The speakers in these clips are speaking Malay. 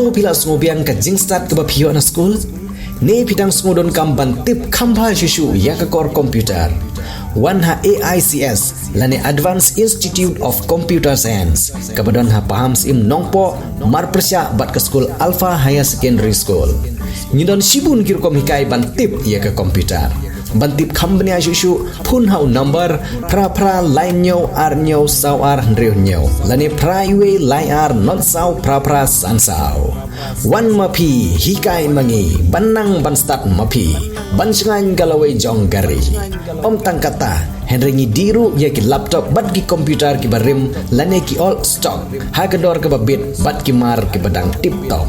ko pila smobian ka jingstat ka baphiyo na school ne pitang smodon kam ban tip khamba shishu ya ka core computer one ha AICS lane Advanced Institute of Computer Science kabadon ha pahams im nongpo marpresya bat ka school Alpha Higher Secondary School ngidon sibun kirkom hikai ban tip ya ka computer bantip company asyusyu pun hau number pra line nyo ar nyo saw ar ndreu nyo lani pra iwe line ar not saw pra san saw one mapi hikai mangi banang ban start mapi ban sengan galawai jong gari om tangkata henringi diru ya ki laptop bat ki komputer ki barim lani ki all stock hagador ke babit bat ki mar ki badang tip top.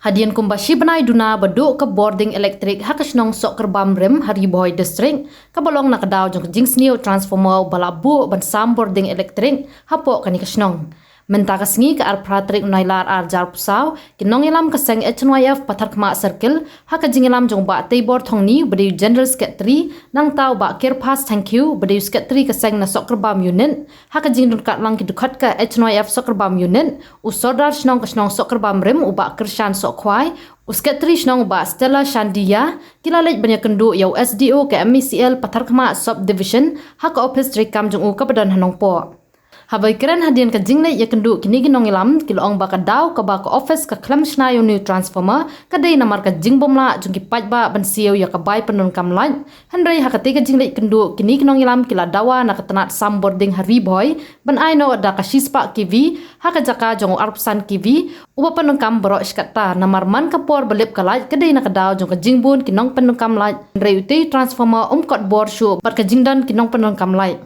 Hadian kumbashi benai duna beduk ke boarding elektrik hakasnong sok kerbam rem hari boy district kabalong nakadaw jong jingsniu transformer balabu ban sam boarding elektrik hapo kani kasnong menta kasngi ke ar pratrik nailar ar jar pusau kinong ilam kaseng HNYF pathar kma circle hakajingilam jong ba tebor thongni bedi general secretary nang taw ba care pass thank you bedi secretary kaseng na sok kerbam unit hakajing dun kat lang ki dukhat ka HNYF sok kerbam unit usodar snong kasnong sok kerbam rem uba kershan sok khwai Usketri snong ba Stella Shandia kilalej banyak kendu yau SDO ke MECL pathar kma subdivision hak office trikam jong u kabadan hanong po Habai keren hadian ka jingle ya kendu kini ginong ilam kilong baka daw ka baka office ka klam shnayo new transformer ka day namar ka jingbom la jung ki pajba ban siyo ya ka bay penun kam lan handrai hakati ka jingle kendu kini ginong ilam kila dawa na katanat sam boarding hari boy ban aino da ka shispa kivi haka jaka jong arpsan kivi uba penun kam bro iskata namar man ka por belip ka laj ka day na ka daw jung ka jingbun kinong penun kam laj handrai uti transformer kot bor shu bat ka jingdan kinong penun kam laj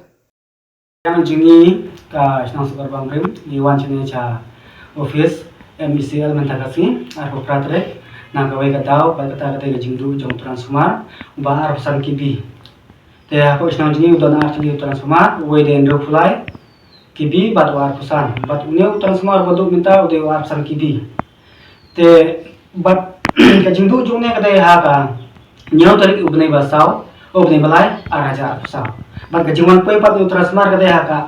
yang jingi ka snang sukar bangrim iwan chine cha office MECL mentakasi ar proprietor na gawai ka daw ba kata kata jingdu jong transformer ba ar pesan kibi te ako snang jingi udon ar chili transformer we de endo fulai kibi bat war pesan bat uneu transformer bodu minta ude war pesan kibi te bat ka jingdu jong ne kata ha ka nyau tarik ubnai basau ubnai balai ar haja pesan bat ka jingwan poi pat transformer kata ha ka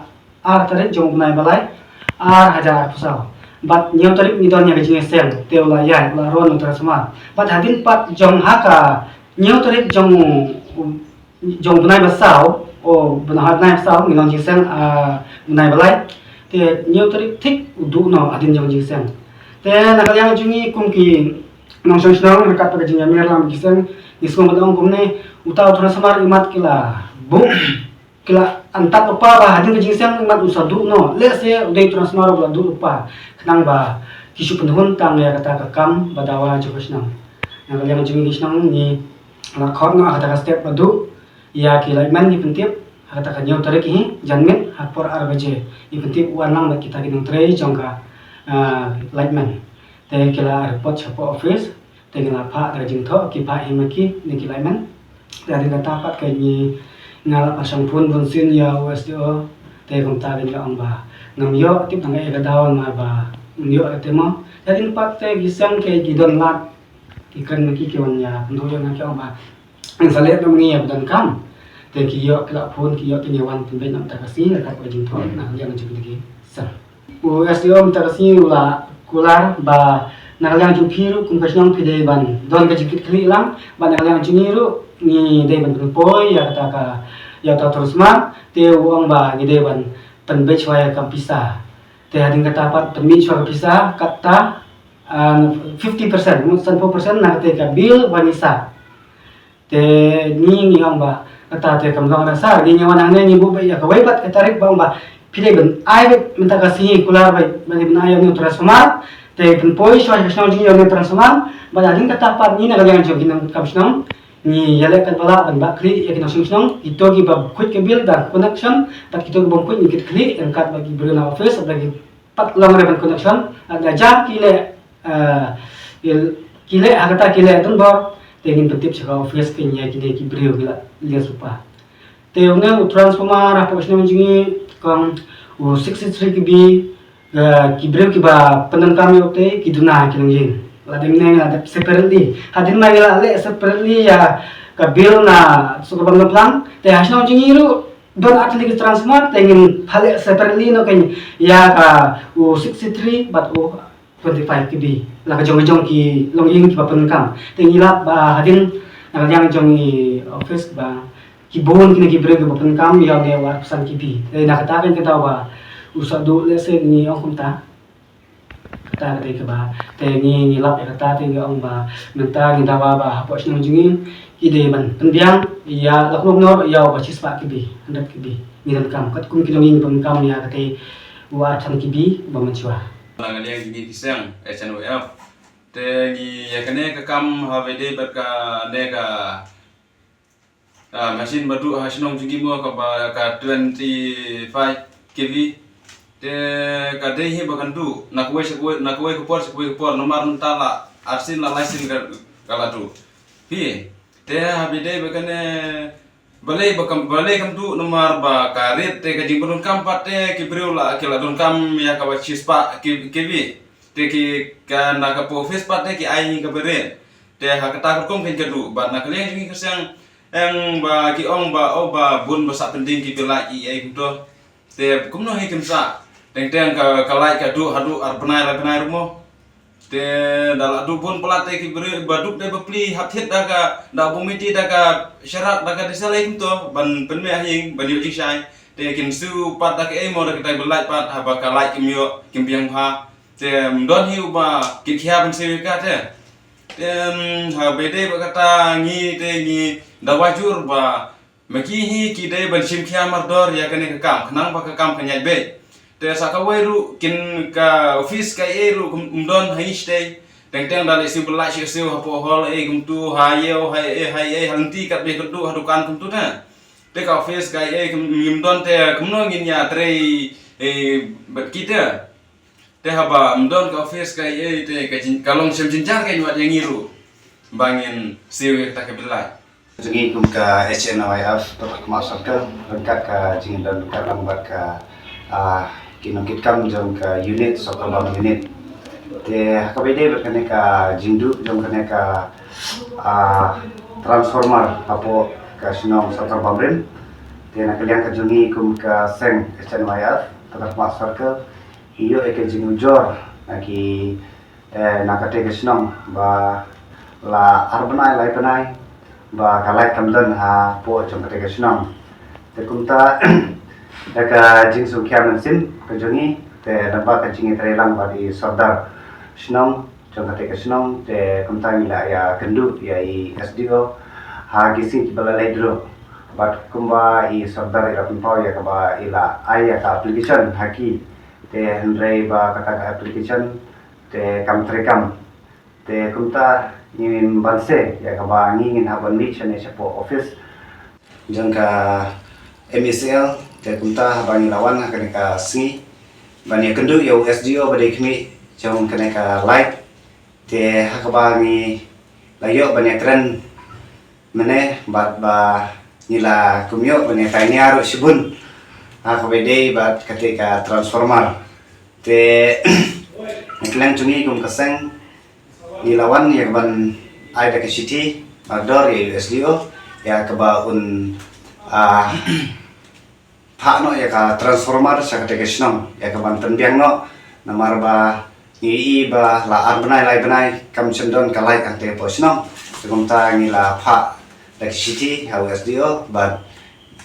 ar tarik jong ubnai balai ar haja pesan bat nyau tarik nidon nya ka jing sel te ula ya ula ron transformer bat hadin pat jong ha ka nyau tarik jong ubnai basau o bunai basau nidon jing sel ubnai balai te nyau tarik tik udu no hadin jong jing sel te nakalyang jungi kumki nong song snong rekat pa jing yamir lam jing iskom badong kumne utaw transformer imat kila bu kila antat upa ba hadin ka jing sel imat usadu no let's say uday transformer ba du upa kanang ba kisu penhun tang ya kata kakam badawa jokos nang nakalyang jungi kisnang ni lakot no kata step badu ya kila man ni pentip kata kanyo tarik hi janmin hakpor arbaje ipentip wanang ba kita ginang tray jongka lightman te kila report chapo office te kila pa ta jing tho ki pa himaki ni kila lightman dari kata pat kai ni ngala pasang pun bunsin ya USDO te kom ta rin ang ba ngamyo tip nang e dawan ma ba nyo ate mo dari pat te gisang kay gidon lat ikan maki kiwan ya ndo yo na kyo ba ang salet no ngi abdan kam te kiyo kila pun kiyo kinyawan timbe nam ta kasi kat ko jing tho na yang jing digi sa USDO mta kasi ula kular ba nakalang jumpiru kung kasyang pide ban don ka jikit kli lang ba nakalang jungiru ni de ban poi ya kata ka ya ta terus ma te uang ba ni de ban pen batch waya kampisa te hading kata pat temi chwa kampisa kata 50% musan 4% na te ka bill wanisa te ni ang ba kata te kamdong rasa di nyawan ang ni bu ba ya ka waipat katarik ba ba pide ban ai minta kasih kular ba bagi benayo ni transformer te pen poi chwa kasnong jing yo ni transformer ba hading kata pat ni nakalang jogin kamsnong ni yale kan bala ban bakri ya kinang sungsong ito gi bab quick bill dan connection pat kito bom quick nikit kli ang kat bagi bruna office bagi pat long reban connection ada jam kile kile agata kile tun bor tengin petip sa office kenya kile ki brio gila liya supa te unga transformer apa kasno jingi kang 63 kb ki brio ki ba penan kami ote ki duna kinang jing lading neng ada separately hadin magila le separately ya bil na suka bang plan te hasno jingiru don atli transmart tengin phale separately no kan ya ka u 63 but u 25 kb la ka jong ki long ying ki papen kam tengila ba hadin na yang jong i office ba ki bon ki breg papen kam ya ne war pesan kb te na kata kan kita ba usadu lesen ni ong kumta kata ke ba te ni lap ya kata te ong ba menta ni dawa ba hapo sino jingin ide ban pendiang ya laklok nor ya ba cispa kibi hendak kibi ni dan kam kat kum kilongin pun kam ya kate wa tan kibi ba mencuah lang yang ni kisang SNWF te ni ya kene ka kam havede bat ka ne ka mesin batu hasnong jingi mo ka ba ka 25 kV te ka dei he bakan du nak we ko por nomar tala arsin la laisin kala tu pi te habide bakane balai kam tu nomar ba karit te ka jimbon kam pate ki briula ki la don kam ya ka chispa ki te ki ka na ka po face pate ki ai ni ka bere te ha ka ta ko ken du ba na kalian jingi kesang eng ba ki ong ba o ba bun ba sa penting ki bela i ai to te kumno he kimsa teng ka lai ka du hadu ar benai rumo te dal adu pun pelate ki baduk de bepli hathet daga da bumiti daga syarat daga desalai to ban penme ahing ban yoji sai te kin su pat daga e mo daga tai belai pat ha ba ka lai kimyo kimpiang ha te don hiu ba ki khia ban se ka te ha bede ba kata ngi te ngi da wajur ba maki hi ki de ban sim khia mardor ya kane ka kam khnang ba ka kam ka nyai be te sakawai ru kin ka office ka eru don hai stay teng dal isi belai si hapo hol gum tu hayo hai hanti kat be kudu hadukan kum tu na te ka office ka gum don te kumno ngin ya tre bat kita te haba don ka office ka te ka kalong sem jinjar ka nyuat yang iru bangin siu ta ka belai Jadi ka SNWF untuk masukkan lengkap ka jingin dan ka lambat ka kinongkit kam jong ka unit sokalbam unit te kabede berkene ka jindu jong kene ka transformer apo ka sinong sokalbam rin te na kalian ka jungi kum ka seng SNWF tetap masuk ke iyo eke jingu jor naki nakate ka sinong ba la arbanai lai panai ba kalai kamdan ha po jong kate ka sinong te kumta daga jing su kiam sin kejongi te nampak kajing terelang badi sordar snong jong kate snong te kumtang ila ya kendu ya i SDO ha gising balalai dro bat kumba i sordar ila kumpau ya kaba ila ai ka application haki te hendrai ba kata ka application te kam terekam te kumta ngin banse ya kaba ngin haban mi chane chapo office jong ka MSL te kumta bani lawan kene ka singi bani kendu yo SDO bade kmi jong kene ka light te hakabani layo bani tren mene bat ba nila kumyo bani tanya ro sibun hakabede bat ketika transformer te iklan tungi kum kaseng nilawan ya ban ai da city ador ya SDO ya kaba un no ya ka transformer sa ketika sinong ya ka ban penbiang no namar ba ni ba la arbanai lai banai kam cendon ka lai kan te po sinong kum ta ni la pha da city ha SDO ba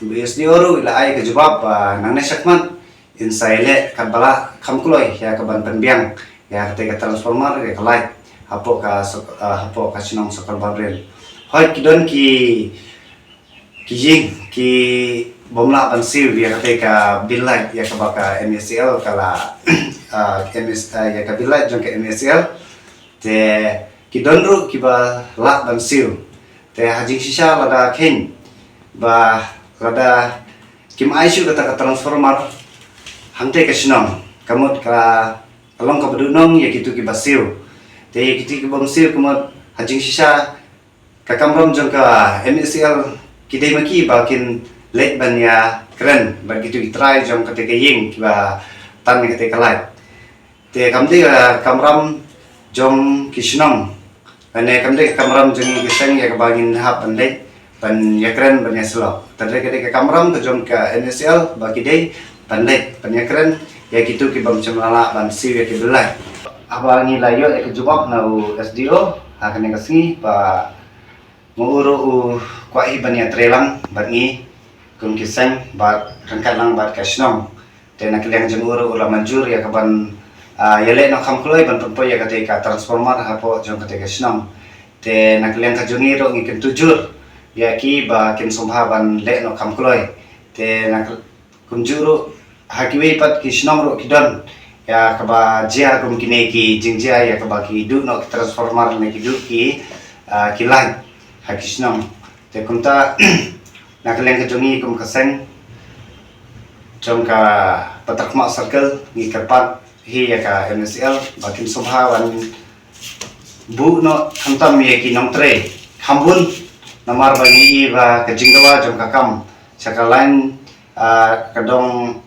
SDO ru la ai ka jawab nang ne sakman inside kan bala kam kuloi ya ka ban penbiang ya ketika transformer ya ka lai hapo ka sinong sakal barrel hoi kidon ki jing ki bomla bansil biar ketika bilat ya kabaka MSL kala ya ka bilat jong ke MSL te kidonru kiba la bansil te hajing sisa lada ken ba lada kim aisu kata ka transformer hangte ka sinong kamot ka along ka bedunong ya kitu kiba sil te kitu kiba sil kamot hajing sisa ka kamrom jong ka MSL kidai maki bakin late ban ya keren begitu try jom ketika ying kiba tan ketika light te kamde kamram jom kisnong ane kamde kamram jeng kiseng ya kabangin hap ande ban yakren ban yaslo tadre ke kamram ke jom ke NSL bagi dei ban lek ban yakren ya gitu ki bam cemlala ban si ya ki belai apa ngi layo ke jubak na SDO akan kasi pa nguru kwai ban ya trelang ban ngi kum kiseng ba rangkat lang ba kasnong te nak liang jenguru ula manjur ya kaban yale no kham kloi ban pempo ya kate ka transformer hapo jong kate kasnong te nak liang ka jungi ro ngi ken tujur ya ki ba ken sombha ban le no kham kloi te nak kum juru hakiwi pat kisnong ro kidon ya kaba jia kum kine ki jingjia ya kaba ki du no transformer ne ki du ki kilan hakisnong te kumta nak liang ka jungi kum kaseng trong ka patakma circle ngi kerpat hi ya ka MSL bakin subhawan bu no khantam ye ki nong tre khambun namar bagi ba kajingdawa jom ka kam sakalain kadong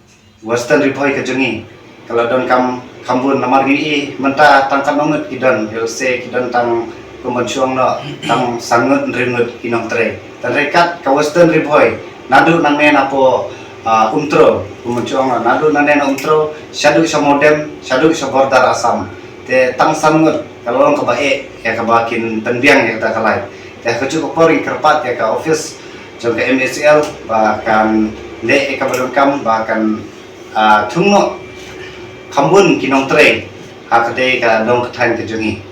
western repoi ka jungi kalau don kam khambun namar gi menta tangkan nongut kidon yose kidon tang kumonchuang no tang sangut ringut ki nong tre tan rekat ka western repoi nadu nang men apo umtro kumuncuang nadu nanen umtro syaduk sa modem syaduk sa bordar asam te tang sangut kalau orang kebaik ya kebakin pendiang ya kita kalai ya kecukup pori kerpat ya ke office jom ke MSL bahkan le ka badungkam bahkan thungno khambun kinong tre hakate ka dong khan ke jungi